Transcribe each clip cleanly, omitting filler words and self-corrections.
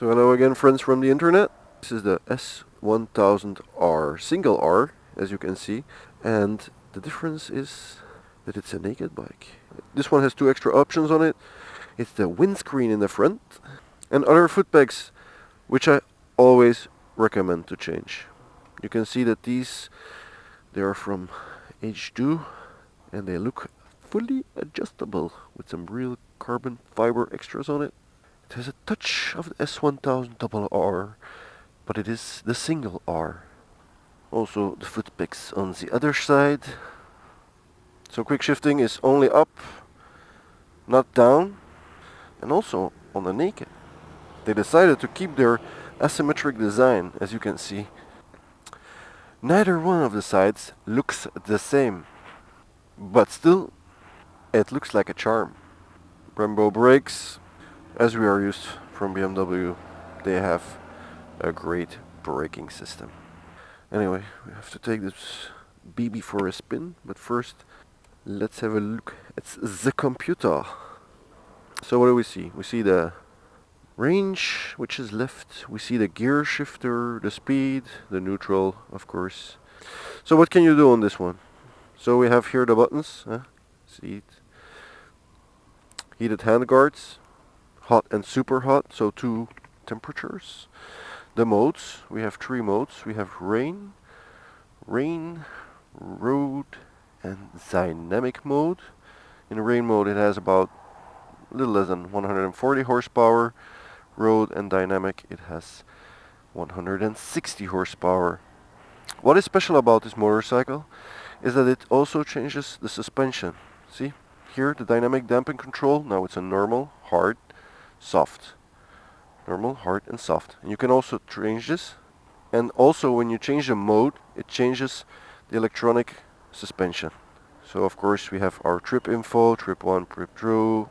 So hello again, friends from the internet. This is the S1000R, single R, as you can see, and the difference is that it's a naked bike. This one has two extra options on it. It's the windscreen in the front and other foot pegs, which I always recommend to change. You can see that they are from H2 and they look fully adjustable with some real carbon fiber extras on it. It has a touch of the S1000RR, but it is the single R. Also the foot pegs on the other side. So quick shifting is only up, not down, and also on the naked. They decided to keep their asymmetric design, as you can see. Neither one of the sides looks the same, but still it looks like a charm. Brembo brakes, as we are used from BMW, they have a great braking system. Anyway, we have to take this BB for a spin, but first let's have a look at the computer. So what do we see? We see the range, which is left. We see the gear shifter, the speed, the neutral, of course. So what can you do on this one? So we have here the buttons, seat, heated handguards, hot and super hot, so two temperatures. The modes, we have three modes. We have rain, road, and dynamic mode. In rain mode it has about a little less than 140 horsepower. Road and dynamic it has 160 horsepower. What is special about this motorcycle is that it also changes the suspension. See, here the dynamic damping control, now it's a normal, hard, soft. Normal, hard and soft. And you can also change this, and also when you change the mode it changes the electronic suspension. So of course we have our trip info, trip 1, trip 2,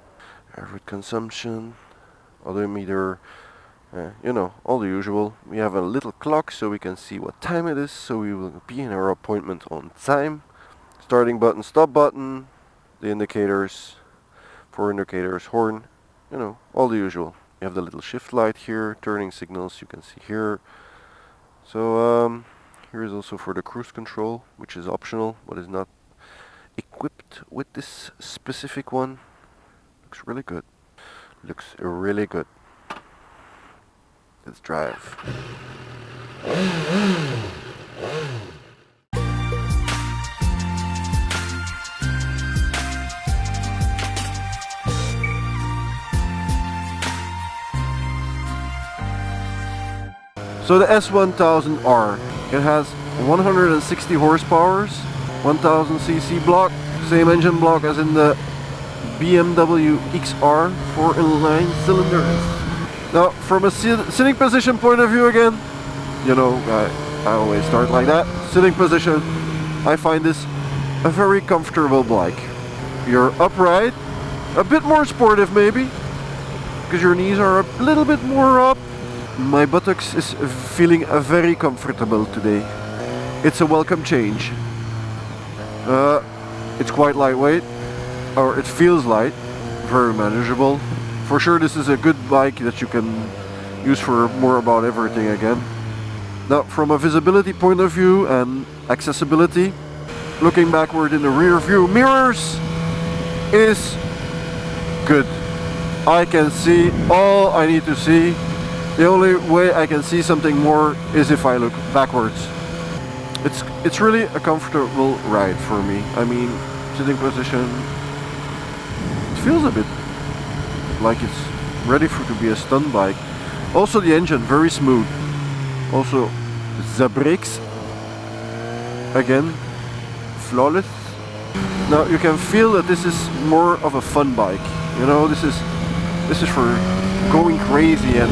average consumption, odometer, all the usual. We have a little clock so we can see what time it is, so we will be in our appointment on time. Starting button, stop button, the indicators, 4 indicators, horn, all the usual. We have the little shift light here, turning signals you can see here. So here is also for the cruise control, which is optional but is not equipped with this specific one. Looks really good. Looks really good. Let's drive. So the S1000R, it has 160 horsepower, 1000 cc block, same engine block as in the BMW XR 4-in-line cylinders. Now from a sitting position point of view again, I always start like that. Sitting position, I find this a very comfortable bike. You're upright, a bit more sportive maybe, because your knees are a little bit more up. My buttocks is feeling very comfortable today. It's a welcome change. It's quite lightweight, or it feels light, very manageable. For sure this is a good bike that you can use for more about everything again. Now from a visibility point of view and accessibility, looking backward in the rear view mirrors is good. I can see all I need to see. The only way I can see something more is if I look backwards. It's really a comfortable ride for me. I mean, sitting position, it feels a bit like it's ready to be a stunt bike. Also the engine, very smooth. Also the brakes, again, flawless. Now you can feel that this is more of a fun bike. This is for going crazy and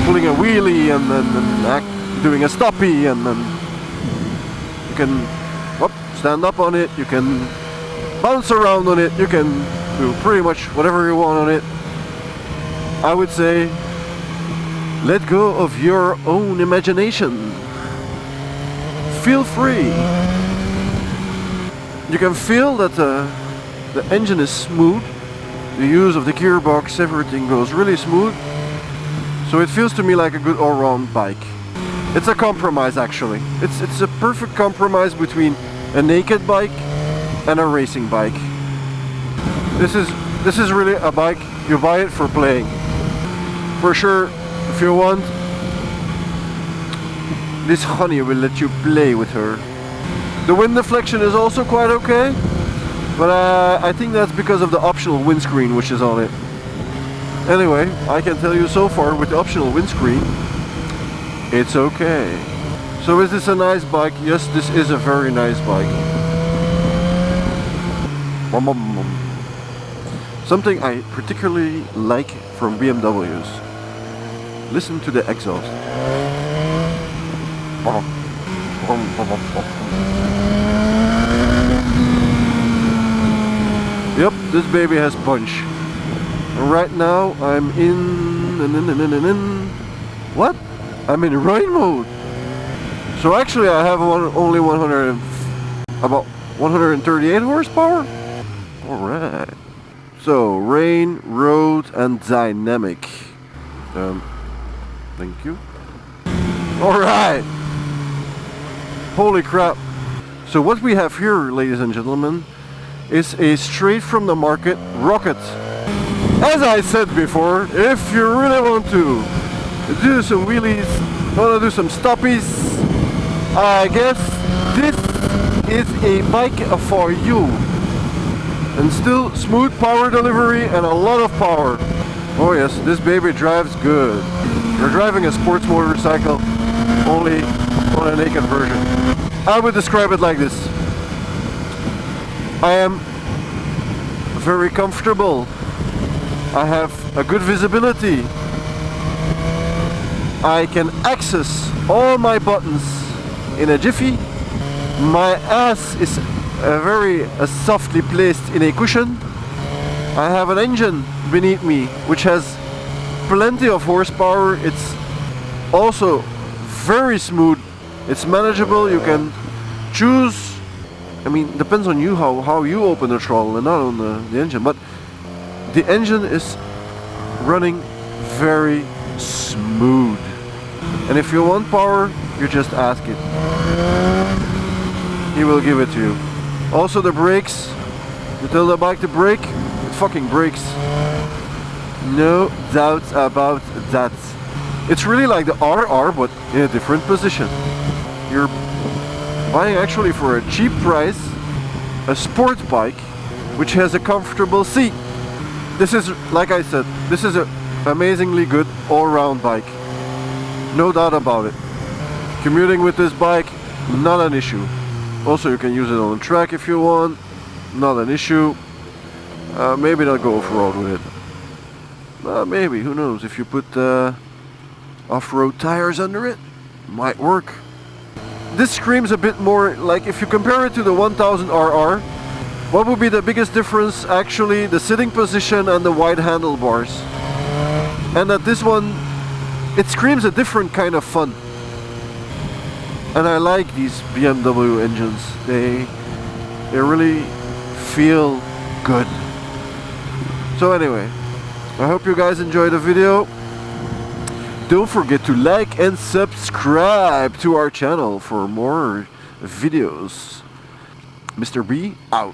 pulling a wheelie and then doing a stoppie, and then you can stand up on it, you can bounce around on it, you can do pretty much whatever you want on it. I would say let go of your own imagination. Feel free. You can feel that the engine is smooth. the use of the gearbox, everything goes really smooth. So it feels to me like a good all-round bike. It's a compromise actually. It's a perfect compromise between a naked bike and a racing bike. This is really a bike, you buy it for playing. For sure, if you want, this honey will let you play with her. The wind deflection is also quite okay, but I think that's because of the optional windscreen which is on it. Anyway, I can tell you so far with the optional windscreen, it's okay. So is this a nice bike? Yes, this is a very nice bike. Something I particularly like from BMWs. Listen to the exhaust. Yep, this baby has punch. And right now I'm in what? I'm in rain mode. So actually I have only about 138 horsepower. All right. So rain, road, and dynamic. Thank you. All right. Holy crap. So what we have here, ladies and gentlemen, is a straight from the market rocket. As I said before, if you really want to do some wheelies, want to do some stoppies, I guess this is a bike for you. And still smooth power delivery and a lot of power. Oh yes, this baby drives good. You're driving a sports motorcycle, only on a naked version. I would describe it like this. I am very comfortable. I have a good visibility. I can access all my buttons in a jiffy. My ass is very softly placed in a cushion. I have an engine beneath me which has plenty of horsepower. It's also very smooth. It's manageable. You can choose. I mean, depends on you how you open the throttle and not on the engine. But the engine is running very smooth. And if you want power, you just ask it. He will give it to you. Also the brakes. You tell the bike to brake, it fucking brakes. No doubts about that. It's really like the RR, but in a different position. You're buying actually for a cheap price a sport bike which has a comfortable seat. This is, like I said, this is an amazingly good all-round bike. No doubt about it. Commuting with this bike, not an issue. Also you can use it on the track if you want, not an issue. Maybe not go off-road with it. Maybe, who knows, if you put off-road tires under it, might work. This screams a bit more like, if you compare it to the 1000RR, what would be the biggest difference? Actually the sitting position and the wide handlebars. And that this one, it screams a different kind of fun. And I like these BMW engines. They really feel good. So anyway, I hope you guys enjoyed the video. Don't forget to like and subscribe to our channel for more videos. Mr. B out.